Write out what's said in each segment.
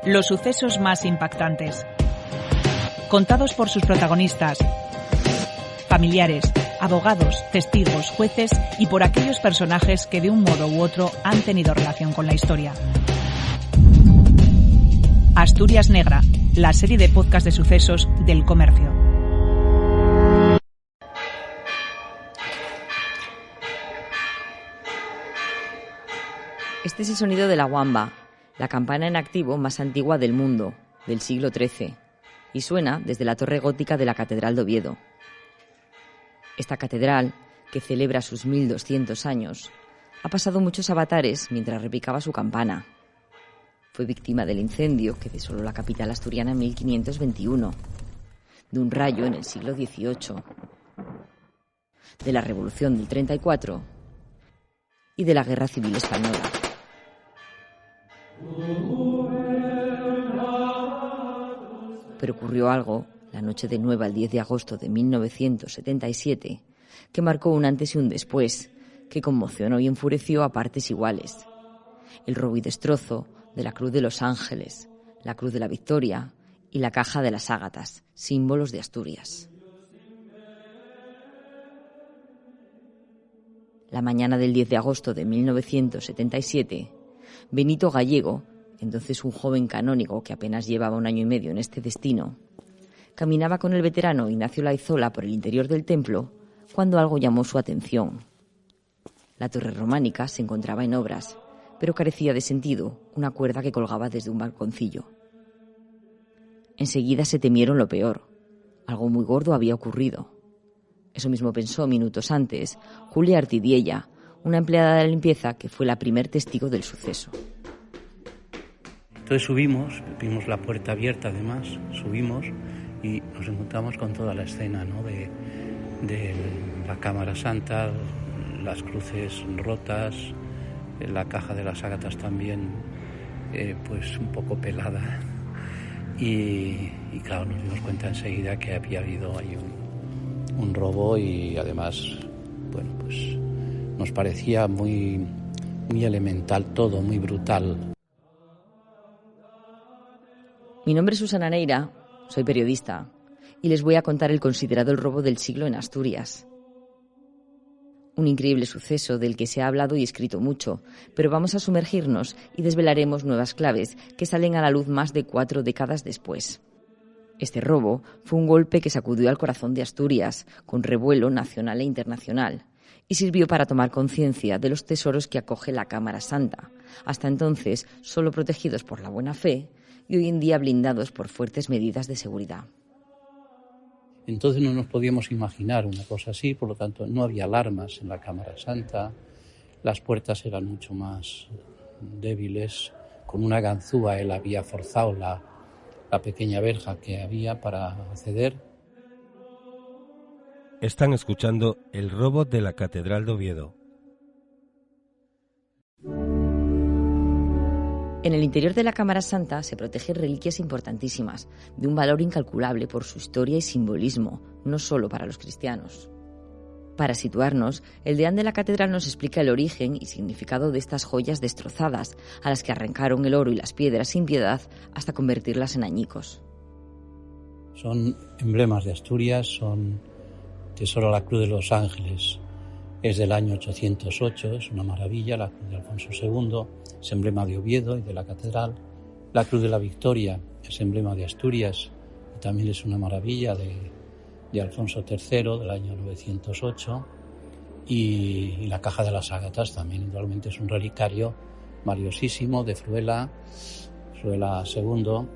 Los sucesos más impactantes, contados por sus protagonistas, familiares, abogados, testigos, jueces y por aquellos personajes que de un modo u otro han tenido relación con la historia. Asturias Negra, la serie de podcast de sucesos del Comercio. Este es el sonido de la guamba, la campana en activo más antigua del mundo, del siglo XIII, y suena desde la torre gótica de la Catedral de Oviedo. Esta catedral, que celebra sus 1200 años, ha pasado muchos avatares mientras repicaba su campana. Fue víctima del incendio que desoló la capital asturiana en 1521, de un rayo en el siglo XVIII, de la Revolución del 34 y de la Guerra Civil Española. Pero ocurrió algo la noche del 9 al 10 de agosto de 1977 que marcó un antes y un después, que conmocionó y enfureció a partes iguales. El robo y destrozo de la Cruz de los Ángeles, la Cruz de la Victoria y la Caja de las Ágatas, símbolos de Asturias. La mañana del 10 de agosto de 1977, Benito Gallego, entonces un joven canónigo que apenas llevaba 1 año y medio en este destino, caminaba con el veterano Ignacio Laizola por el interior del templo cuando algo llamó su atención. La torre románica se encontraba en obras, pero carecía de sentido una cuerda que colgaba desde un balconcillo. Enseguida se temieron lo peor. Algo muy gordo había ocurrido. Eso mismo pensó minutos antes Julia Artidiella, una empleada de la limpieza que fue la primer testigo del suceso. Entonces subimos, vimos la puerta abierta además, subimos y nos encontramos con toda la escena, ¿no? de la Cámara Santa, las cruces rotas, la Caja de las Ágatas también pues un poco pelada y claro, nos dimos cuenta enseguida que había habido ahí un robo y además, bueno, pues nos parecía muy elemental todo, muy brutal. Mi nombre es Susana Neira, soy periodista y les voy a contar el considerado el robo del siglo en Asturias. Un increíble suceso del que se ha hablado y escrito mucho, pero vamos a sumergirnos y desvelaremos nuevas claves que salen a la luz más de 4 décadas después. Este robo fue un golpe que sacudió al corazón de Asturias, con revuelo nacional e internacional, y sirvió para tomar conciencia de los tesoros que acoge la Cámara Santa, hasta entonces solo protegidos por la buena fe y hoy en día blindados por fuertes medidas de seguridad. Entonces no nos podíamos imaginar una cosa así, por lo tanto no había alarmas en la Cámara Santa, las puertas eran mucho más débiles, con una ganzúa él había forzado la pequeña verja que había para acceder. Están escuchando El robo de la Catedral de Oviedo. En el interior de la Cámara Santa se protegen reliquias importantísimas, de un valor incalculable por su historia y simbolismo, no solo para los cristianos. Para situarnos, el deán de la catedral nos explica el origen y significado de estas joyas destrozadas, a las que arrancaron el oro y las piedras sin piedad hasta convertirlas en añicos. Son emblemas de Asturias, son tesoro la Cruz de los Ángeles. Es del año 808, es una maravilla, la Cruz de Alfonso II, es emblema de Oviedo y de la catedral. La Cruz de la Victoria es emblema de Asturias y también es una maravilla de Alfonso III del año 908. Y la Caja de las Ágatas también, igualmente es un relicario valiosísimo de Fruela II.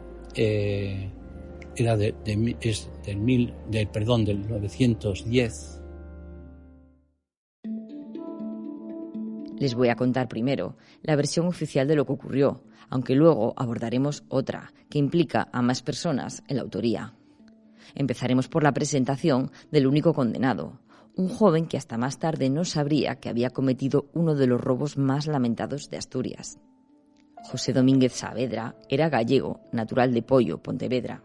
Era del 910. Les voy a contar primero la versión oficial de lo que ocurrió, aunque luego abordaremos otra, que implica a más personas en la autoría. Empezaremos por la presentación del único condenado, un joven que hasta más tarde no sabría que había cometido uno de los robos más lamentados de Asturias. José Domínguez Saavedra era gallego, natural de Poyo, Pontevedra.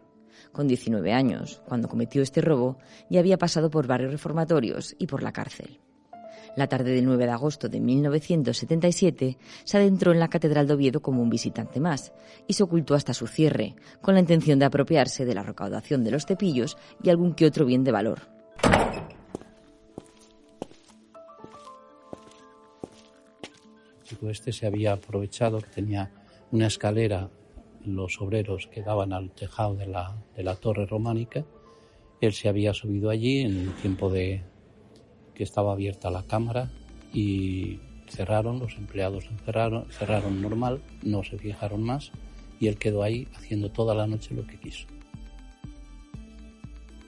Con 19 años, cuando cometió este robo, ya había pasado por varios reformatorios y por la cárcel. La tarde del 9 de agosto de 1977 se adentró en la Catedral de Oviedo como un visitante más y se ocultó hasta su cierre, con la intención de apropiarse de la recaudación de los cepillos y algún que otro bien de valor. El chico este se había aprovechado que tenía una escalera, los obreros que daban al tejado de la torre románica. Él se había subido allí en el tiempo de que estaba abierta la cámara y cerraron, los empleados cerraron normal, no se fijaron más y él quedó ahí haciendo toda la noche lo que quiso.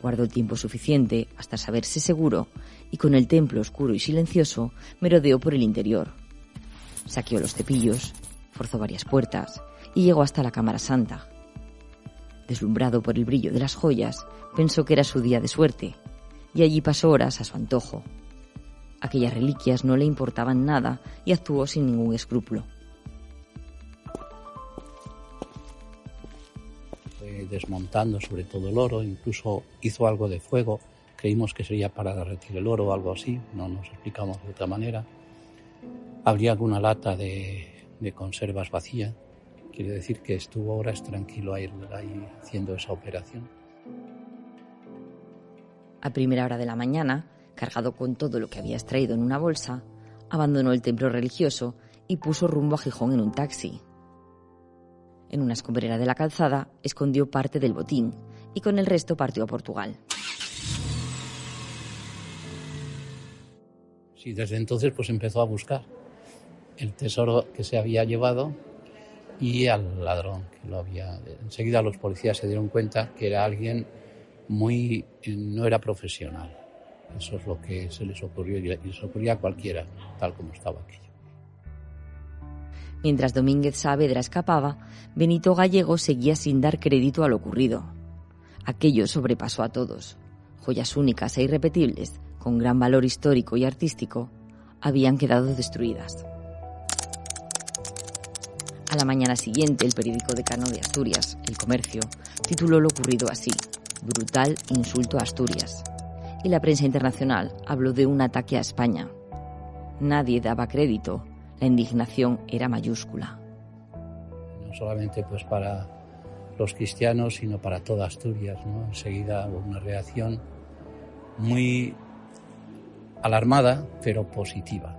Guardó el tiempo suficiente hasta saberse seguro y con el templo oscuro y silencioso merodeó por el interior. Saqueó los cepillos, forzó varias puertas y llegó hasta la Cámara Santa. Deslumbrado por el brillo de las joyas, pensó que era su día de suerte y allí pasó horas a su antojo. Aquellas reliquias no le importaban nada y actuó sin ningún escrúpulo. Fue desmontando sobre todo el oro, incluso hizo algo de fuego. Creímos que sería para derretir el oro o algo así, no nos explicamos de otra manera. Habría alguna lata de conservas vacía. Quiere decir que estuvo horas tranquilo ahí haciendo esa operación. A primera hora de la mañana, cargado con todo lo que había extraído en una bolsa, abandonó el templo religioso y puso rumbo a Gijón en un taxi. En una escombrera de la calzada escondió parte del botín y con el resto partió a Portugal. Sí, desde entonces pues empezó a buscar el tesoro que se había llevado y al ladrón que lo había. Enseguida los policías se dieron cuenta que era alguien no era profesional. Eso es lo que se les ocurrió y les ocurría a cualquiera, tal como estaba aquello. Mientras Domínguez Saavedra escapaba, Benito Gallego seguía sin dar crédito a lo ocurrido. Aquello sobrepasó a todos. Joyas únicas e irrepetibles, con gran valor histórico y artístico, habían quedado destruidas. A la mañana siguiente, el periódico decano de Asturias, El Comercio, tituló lo ocurrido así: brutal insulto a Asturias. Y la prensa internacional habló de un ataque a España. Nadie daba crédito. La indignación era mayúscula. No solamente pues para los cristianos, sino para toda Asturias, ¿no? Enseguida hubo una reacción muy alarmada, pero positiva.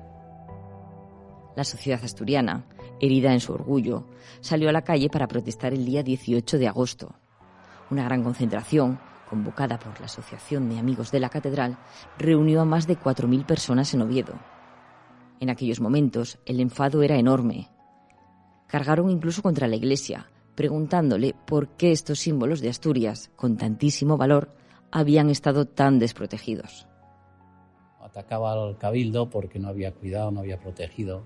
La sociedad asturiana, herida en su orgullo, salió a la calle para protestar el día 18 de agosto. Una gran concentración, convocada por la Asociación de Amigos de la Catedral, reunió a más de 4.000 personas en Oviedo. En aquellos momentos, el enfado era enorme. Cargaron incluso contra la Iglesia, preguntándole por qué estos símbolos de Asturias, con tantísimo valor, habían estado tan desprotegidos. Atacaba al Cabildo porque no había cuidado, no había protegido.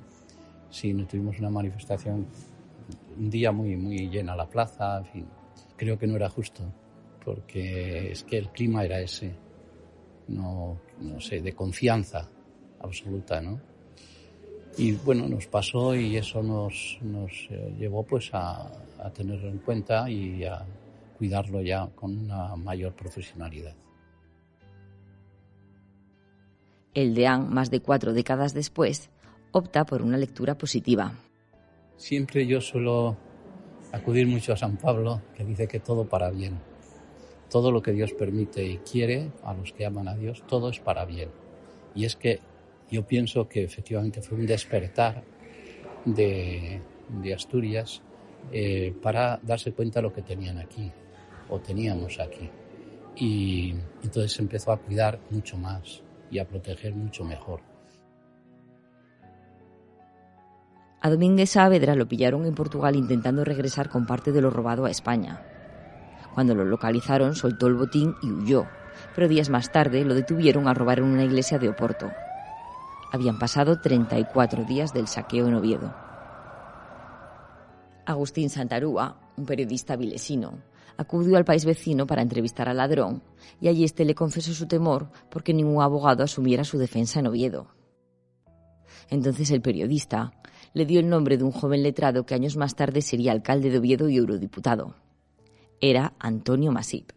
Sí, tuvimos una manifestación, un día muy llena la plaza, en fin. Creo que no era justo, porque es que el clima era ese, no sé, de confianza absoluta, ¿no? Y bueno, nos pasó y eso nos llevó pues a tenerlo en cuenta y a cuidarlo ya con una mayor profesionalidad. El deán, más de 4 décadas después, opta por una lectura positiva. Siempre yo suelo acudir mucho a San Pablo, que dice que todo para bien. Todo lo que Dios permite y quiere a los que aman a Dios, todo es para bien. Y es que yo pienso que efectivamente fue un despertar de Asturias para darse cuenta de lo que tenían aquí, o teníamos aquí. Y entonces se empezó a cuidar mucho más y a proteger mucho mejor. A Domínguez Saavedra lo pillaron en Portugal intentando regresar con parte de lo robado a España. Cuando lo localizaron, soltó el botín y huyó, pero días más tarde lo detuvieron al robar en una iglesia de Oporto. Habían pasado 34 días del saqueo en Oviedo. Agustín Santarúa, un periodista vilesino, acudió al país vecino para entrevistar al ladrón y allí le confesó su temor porque ningún abogado asumiera su defensa en Oviedo. Entonces el periodista le dio el nombre de un joven letrado que años más tarde sería alcalde de Oviedo y eurodiputado. Era Antonio Masip.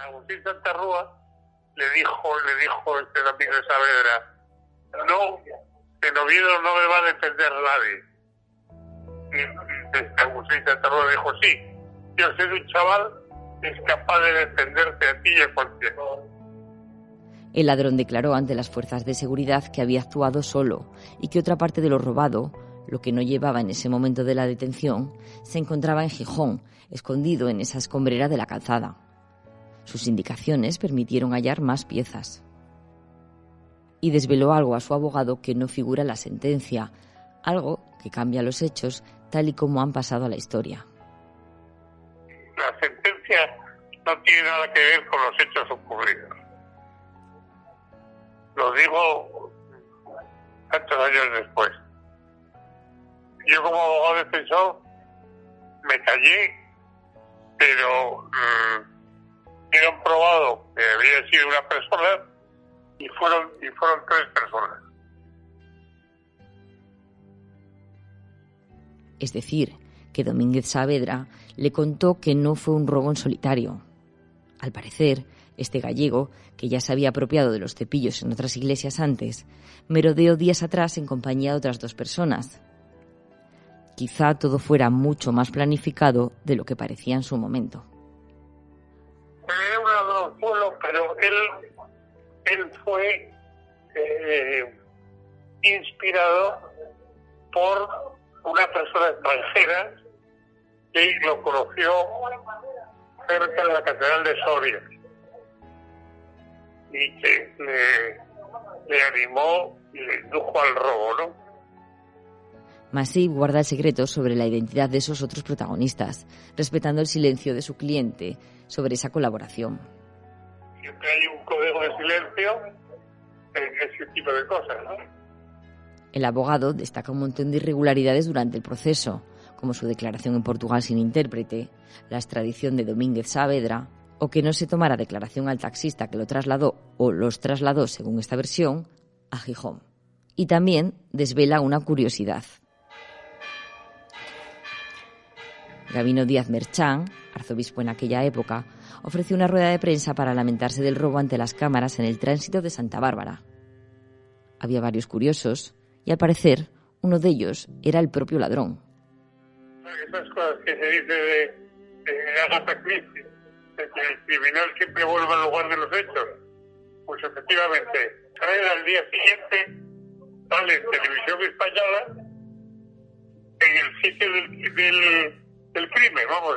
Agustín Santarúa le dijo Domínguez Saavedra no, en Oviedo no me va a defender nadie. Y Agustín Santarroa dijo, sí, yo soy un chaval que es capaz de defenderte a ti y a cualquiera. El ladrón declaró ante las fuerzas de seguridad que había actuado solo y que otra parte de lo robado, lo que no llevaba en ese momento de la detención, se encontraba en Gijón, escondido en esa escombrera de la calzada. Sus indicaciones permitieron hallar más piezas. Y desveló algo a su abogado que no figura en la sentencia, algo que cambia los hechos tal y como han pasado a la historia. La sentencia no tiene nada que ver con los hechos ocurridos. Lo digo tantos años después. Yo como abogado defensor me callé, pero hubieran probado que había sido una persona y fueron 3 personas. Es decir, que Domínguez Saavedra le contó que no fue un robo en solitario. Al parecer, este gallego, que ya se había apropiado de los cepillos en otras iglesias antes, merodeó días atrás en compañía de otras 2 personas. Quizá todo fuera mucho más planificado de lo que parecía en su momento. Era un ladronzuelo, pero él fue inspirado por una persona extranjera que lo conoció cerca de la Catedral de Soria y que le animó y le indujo al robo, ¿no? Masip guarda el secreto sobre la identidad de esos otros protagonistas, respetando el silencio de su cliente sobre esa colaboración. Siempre hay un código de silencio en ese tipo de cosas, ¿no? El abogado destaca un montón de irregularidades durante el proceso, como su declaración en Portugal sin intérprete, la extradición de Domínguez Saavedra, o que no se tomara declaración al taxista que lo trasladó o los trasladó, según esta versión, a Gijón. Y también desvela una curiosidad. Gabino Díaz Merchán, arzobispo en aquella época, ofreció una rueda de prensa para lamentarse del robo ante las cámaras en el tránsito de Santa Bárbara. Había varios curiosos y, al parecer, uno de ellos era el propio ladrón. Esas cosas que se dice de Agatha Christie, de que el criminal siempre vuelve al lugar de los hechos. Pues efectivamente, al día siguiente sale en Televisión Española en el sitio del crimen, vamos,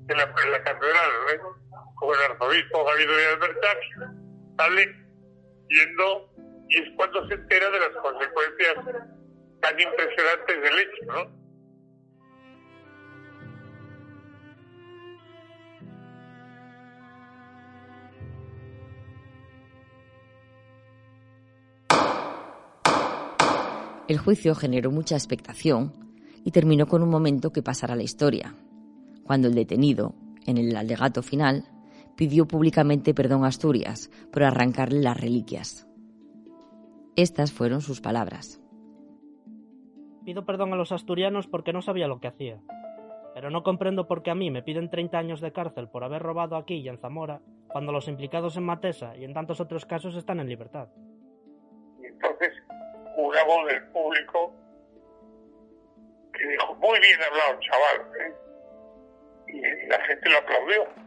en la catedral, ¿no? Con el arzobispo Gabino Díaz Merchán, sale yendo y es cuando se entera de las consecuencias tan impresionantes del hecho, ¿no? El juicio generó mucha expectación y terminó con un momento que pasará a la historia, cuando el detenido, en el alegato final, pidió públicamente perdón a Asturias por arrancarle las reliquias. Estas fueron sus palabras. Pido perdón a los asturianos porque no sabía lo que hacía, pero no comprendo por qué a mí me piden 30 años de cárcel por haber robado aquí y en Zamora, cuando los implicados en Matesa y en tantos otros casos están en libertad. Y entonces, una voz del público que dijo, muy bien hablado, chaval, ¿eh? Y la gente lo aplaudió.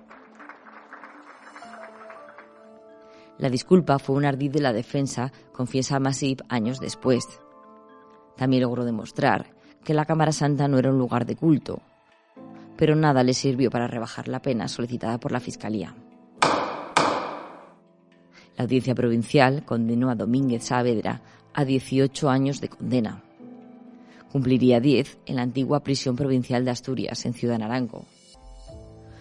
La disculpa fue un ardid de la defensa, confiesa Masip años después. También logró demostrar que la Cámara Santa no era un lugar de culto, pero nada le sirvió para rebajar la pena solicitada por la Fiscalía. La Audiencia Provincial condenó a Domínguez Saavedra a 18 años de condena. Cumpliría 10 en la antigua prisión provincial de Asturias, en Ciudad Naranco.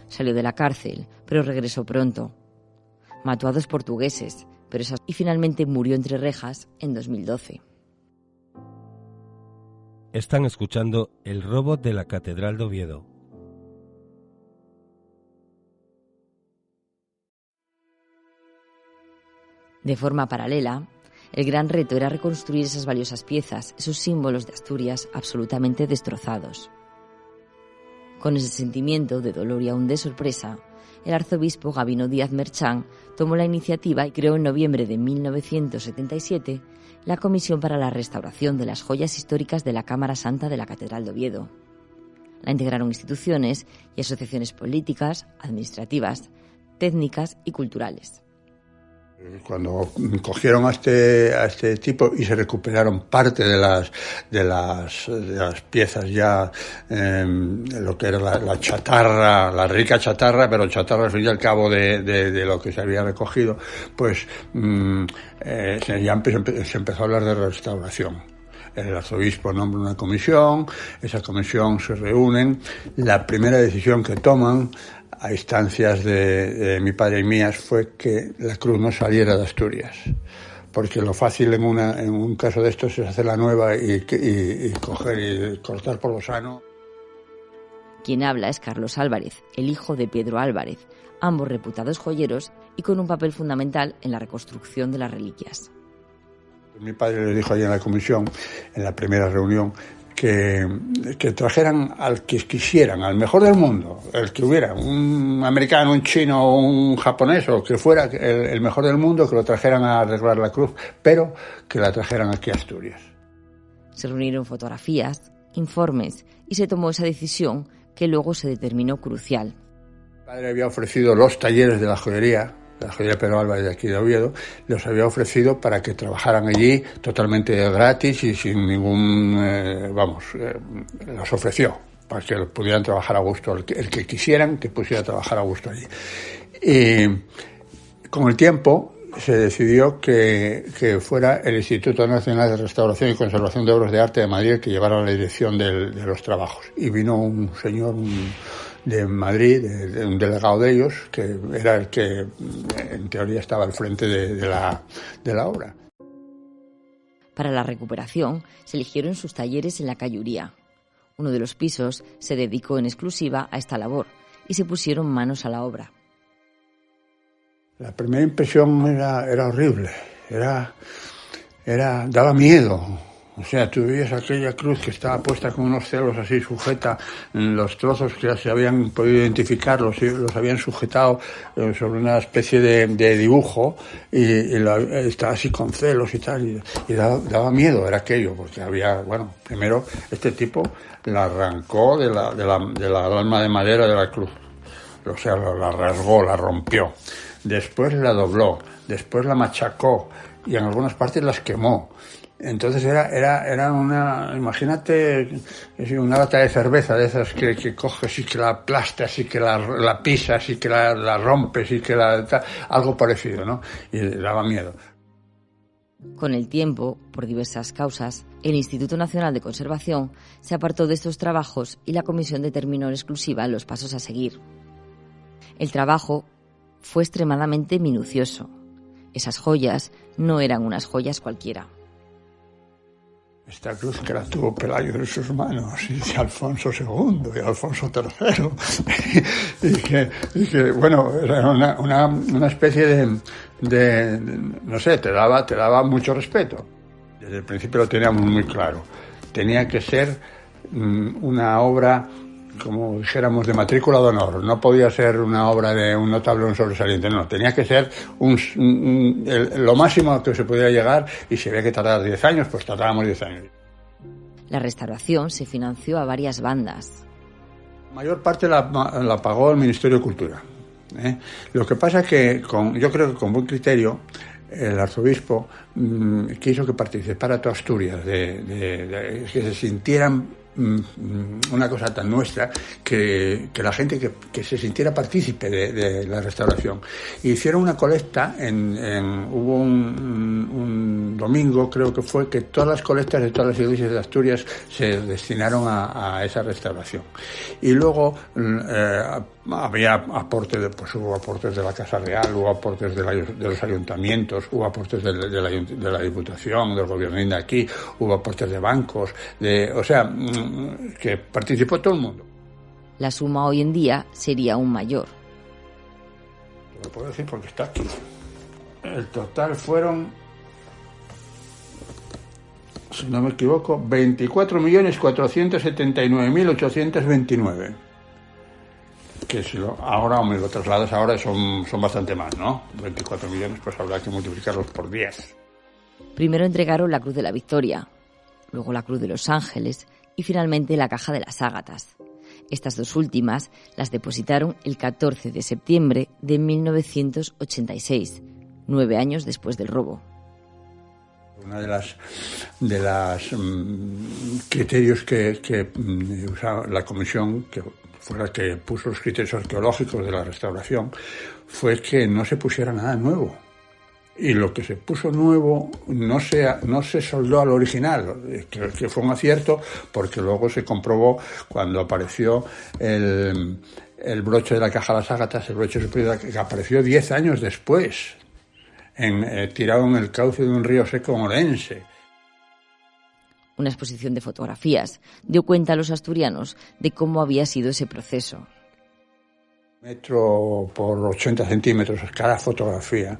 Salió de la cárcel, pero regresó pronto. Mató a 2 portugueses, y finalmente murió entre rejas en 2012. Están escuchando El robo de la Catedral de Oviedo. De forma paralela, el gran reto era reconstruir esas valiosas piezas, esos símbolos de Asturias absolutamente destrozados. Con ese sentimiento de dolor y aún de sorpresa, el arzobispo Gabino Díaz Merchán tomó la iniciativa y creó en noviembre de 1977 la Comisión para la Restauración de las Joyas Históricas de la Cámara Santa de la Catedral de Oviedo. La integraron instituciones y asociaciones políticas, administrativas, técnicas y culturales. Cuando cogieron a este tipo y se recuperaron parte de las piezas ya, lo que era la chatarra, la rica chatarra, pero chatarra al fin y al cabo de lo que se había recogido, pues ya se empezó a hablar de restauración. El arzobispo nombra una comisión, esa comisión se reúnen, la primera decisión que toman a instancias de mi padre y mías fue que la cruz no saliera de Asturias, porque lo fácil en un caso de estos es hacer la nueva y coger y cortar por lo sano. Quien habla es Carlos Álvarez, el hijo de Pedro Álvarez, ambos reputados joyeros y con un papel fundamental en la reconstrucción de las reliquias. Mi padre le dijo allí en la comisión, en la primera reunión, que trajeran al que quisieran, al mejor del mundo, el que hubiera, un americano, un chino, un japonés, o que fuera el mejor del mundo, que lo trajeran a arreglar la cruz, pero que la trajeran aquí a Asturias. Se reunieron fotografías, informes y se tomó esa decisión que luego se determinó crucial. Mi padre había ofrecido los talleres de la joyería Pedro Álvarez de aquí de Oviedo, los había ofrecido para que trabajaran allí totalmente gratis y sin ningún, los ofreció para que pudieran trabajar a gusto, el que quisieran que pusiera a trabajar a gusto allí. Y con el tiempo se decidió que fuera el Instituto Nacional de Restauración y Conservación de Obras de Arte de Madrid el que llevara la dirección de los trabajos. Y vino un señor de Madrid, un delegado de ellos, que era el que en teoría estaba al frente de la obra. Para la recuperación se eligieron sus talleres en la Cayuría. Uno de los pisos se dedicó en exclusiva a esta labor y se pusieron manos a la obra. La primera impresión era horrible, daba miedo. O sea, tú veías aquella cruz que estaba puesta con unos celos así sujeta, los trozos que ya se habían podido identificar, los habían sujetado sobre una especie de dibujo y estaba así con celos y tal, y daba miedo, era aquello, porque había, primero este tipo la arrancó de la alma de madera de la cruz, o sea, la rasgó, la rompió, después la dobló, después la machacó y en algunas partes las quemó. Entonces era imagínate, una lata de cerveza de esas que coges y que la aplastas y que la pisas y que la rompes y que algo parecido, ¿no? Y daba miedo. Con el tiempo, por diversas causas, el Instituto Nacional de Conservación se apartó de estos trabajos y la comisión determinó en exclusiva los pasos a seguir. El trabajo fue extremadamente minucioso. Esas joyas no eran unas joyas cualquiera. Esta cruz que la tuvo Pelayo en sus manos, y Alfonso II y Alfonso III, y que era una especie de no sé, te daba mucho respeto. Desde el principio lo teníamos muy claro. Tenía que ser una obra, como dijéramos, de matrícula de honor. No podía ser una obra de un notable o un sobresaliente, no. Tenía que ser lo máximo que se podía llegar, y si había que tardar 10 años, pues tardábamos 10 años. La restauración se financió a varias bandas. La mayor parte la pagó el Ministerio de Cultura. Lo que pasa es que, yo creo que con buen criterio, el arzobispo quiso que participara toda Asturias, que se sintieran una cosa tan nuestra, que la gente que se sintiera partícipe de la restauración. Hicieron una colecta, hubo un domingo, creo que fue, que todas las colectas de todas las iglesias de Asturias se destinaron a esa restauración. Y luego había aportes, hubo aportes de la Casa Real, hubo aportes de los ayuntamientos, hubo aportes de la Diputación, del gobierno de aquí, hubo aportes de bancos, o sea, que participó todo el mundo. La suma hoy en día sería aún mayor. Lo puedo decir porque está aquí. El total fueron, si no me equivoco, 24.479.829. que si ahora o me lo trasladas ahora son bastante más, ¿no? 24 millones, pues habrá que multiplicarlos por 10. Primero entregaron la Cruz de la Victoria, luego la Cruz de los Ángeles y finalmente la Caja de las Ágatas. Estas dos últimas las depositaron el 14 de septiembre de 1986, 9 años después del robo. Una de las criterios que usaba la comisión, que fue la que puso los criterios arqueológicos de la restauración, fue que no se pusiera nada nuevo. Y lo que se puso nuevo no se soldó al original, que fue un acierto, porque luego se comprobó cuando apareció el broche de la Caja de las Ágatas, el broche superior, que apareció 10 años después, tirado en el cauce de un río seco orense. Una exposición de fotografías dio cuenta a los asturianos de cómo había sido ese proceso. 1 metro por 80 centímetros cada fotografía,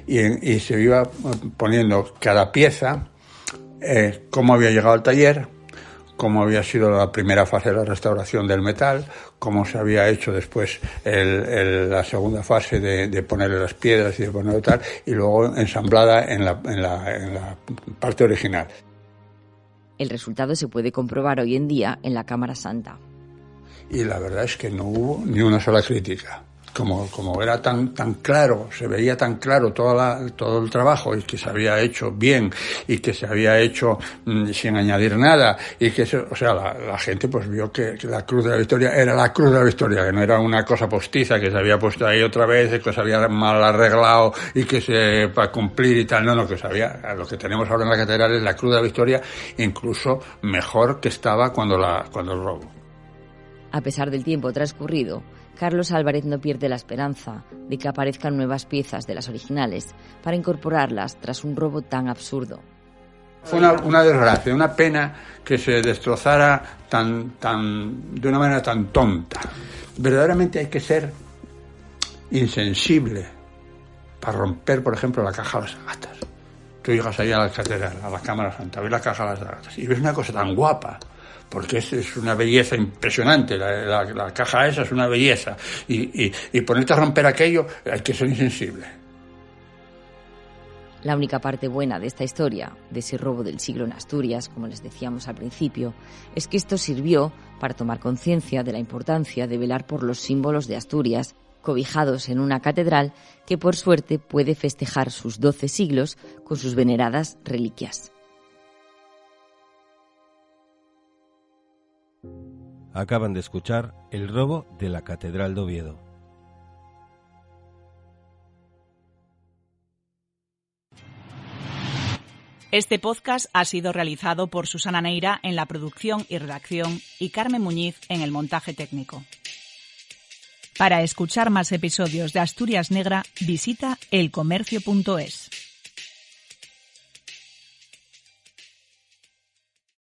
y se iba poniendo cada pieza, cómo había llegado al taller, cómo había sido la primera fase de la restauración del metal, cómo se había hecho después la segunda fase de ponerle las piedras y de ponerlo tal, y luego ensamblada en la parte original. El resultado se puede comprobar hoy en día en la Cámara Santa. Y la verdad es que no hubo ni una sola crítica. Como era tan claro, se veía tan claro todo el trabajo, y que se había hecho bien, y que se había hecho sin añadir nada, y que la gente pues vio que la Cruz de la Victoria era la Cruz de la Victoria, que no era una cosa postiza que se había puesto ahí otra vez, que se había mal arreglado y que para cumplir y tal. No, lo que tenemos ahora en la catedral es la Cruz de la Victoria, incluso mejor que estaba cuando el robo. A pesar del tiempo transcurrido, Carlos Álvarez no pierde la esperanza de que aparezcan nuevas piezas de las originales para incorporarlas tras un robo tan absurdo. Fue una desgracia, una pena que se destrozara de una manera tan tonta. Verdaderamente hay que ser insensible para romper, por ejemplo, la Caja de las Ágatas. Tú llegas ahí a la catedral, a la Cámara Santa, ves la Caja de las Ágatas y ves una cosa tan guapa, porque es una belleza impresionante, la caja esa es una belleza, y ponerte a romper aquello, hay que ser insensible. La única parte buena de esta historia, de ese robo del siglo en Asturias, como les decíamos al principio, es que esto sirvió para tomar conciencia de la importancia de velar por los símbolos de Asturias, cobijados en una catedral que por suerte puede festejar sus 12 siglos con sus veneradas reliquias. Acaban de escuchar El robo de la Catedral de Oviedo. Este podcast ha sido realizado por Susana Neira en la producción y redacción y Carmen Muñiz en el montaje técnico. Para escuchar más episodios de Asturias Negra, visita elcomercio.es.